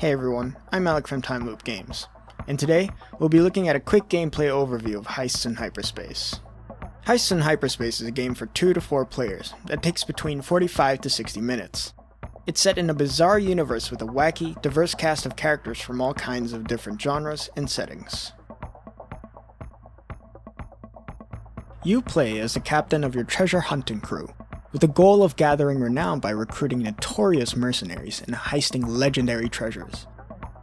Hey everyone, I'm Alec from Time Loop Games, and today we'll be looking at a quick gameplay overview of Heists in Hyperspace. Heists in Hyperspace is a game for 2 to 4 players that takes between 45 to 60 minutes. It's set in a bizarre universe with a wacky, diverse cast of characters from all kinds of different genres and settings. You play as the captain of your treasure hunting crew, with the goal of gathering renown by recruiting notorious mercenaries and heisting legendary treasures.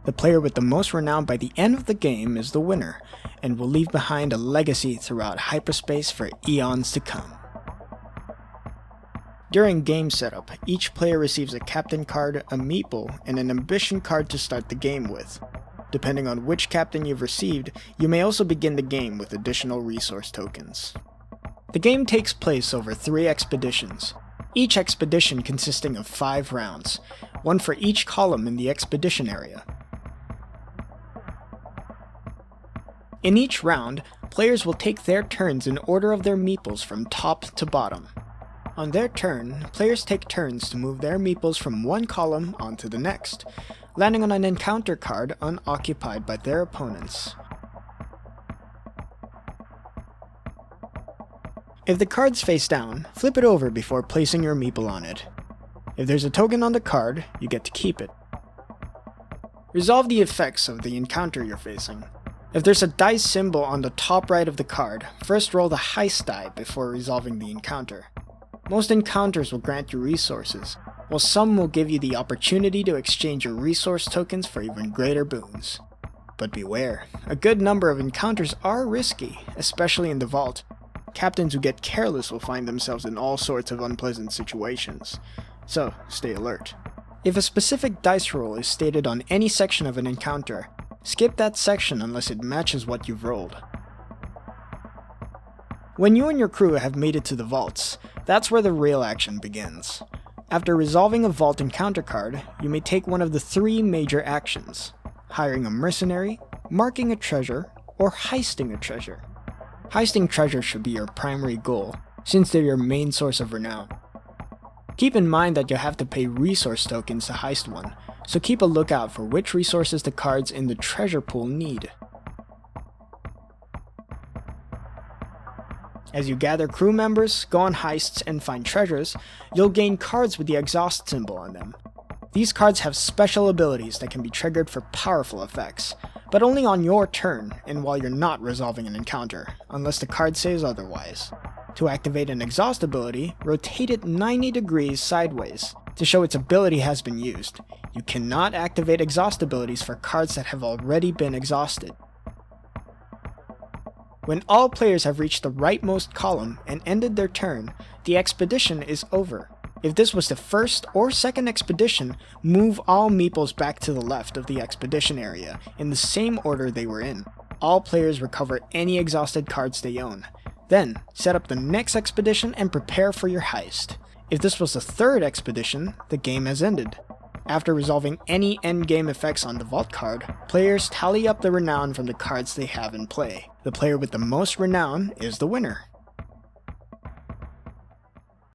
The player with the most renown by the end of the game is the winner, and will leave behind a legacy throughout hyperspace for eons to come. During game setup, each player receives a captain card, a meeple, and an ambition card to start the game with. Depending on which captain you've received, you may also begin the game with additional resource tokens. The game takes place over 3 expeditions, each expedition consisting of 5 rounds, one for each column in the expedition area. In each round, players will take their turns in order of their meeples from top to bottom. On their turn, players take turns to move their meeples from one column onto the next, landing on an encounter card unoccupied by their opponents. If the card's face down, flip it over before placing your meeple on it. If there's a token on the card, you get to keep it. Resolve the effects of the encounter you're facing. If there's a dice symbol on the top right of the card, first roll the heist die before resolving the encounter. Most encounters will grant you resources, while some will give you the opportunity to exchange your resource tokens for even greater boons. But beware, a good number of encounters are risky, especially in the vault. Captains who get careless will find themselves in all sorts of unpleasant situations, so stay alert. If a specific dice roll is stated on any section of an encounter, skip that section unless it matches what you've rolled. When you and your crew have made it to the vaults, that's where the real action begins. After resolving a vault encounter card, you may take one of the 3 major actions: hiring a mercenary, marking a treasure, or heisting a treasure. Heisting treasure should be your primary goal, since they're your main source of renown. Keep in mind that you'll have to pay resource tokens to heist one, so keep a lookout for which resources the cards in the treasure pool need. As you gather crew members, go on heists, and find treasures, you'll gain cards with the exhaust symbol on them. These cards have special abilities that can be triggered for powerful effects, but only on your turn and while you're not resolving an encounter, unless the card says otherwise. To activate an exhaust ability, rotate it 90 degrees sideways to show its ability has been used. You cannot activate exhaust abilities for cards that have already been exhausted. When all players have reached the rightmost column and ended their turn, the expedition is over. If this was the first or second expedition, move all meeples back to the left of the expedition area in the same order they were in. All players recover any exhausted cards they own. Then, set up the next expedition and prepare for your heist. If this was the third expedition, the game has ended. After resolving any endgame effects on the vault card, players tally up the renown from the cards they have in play. The player with the most renown is the winner.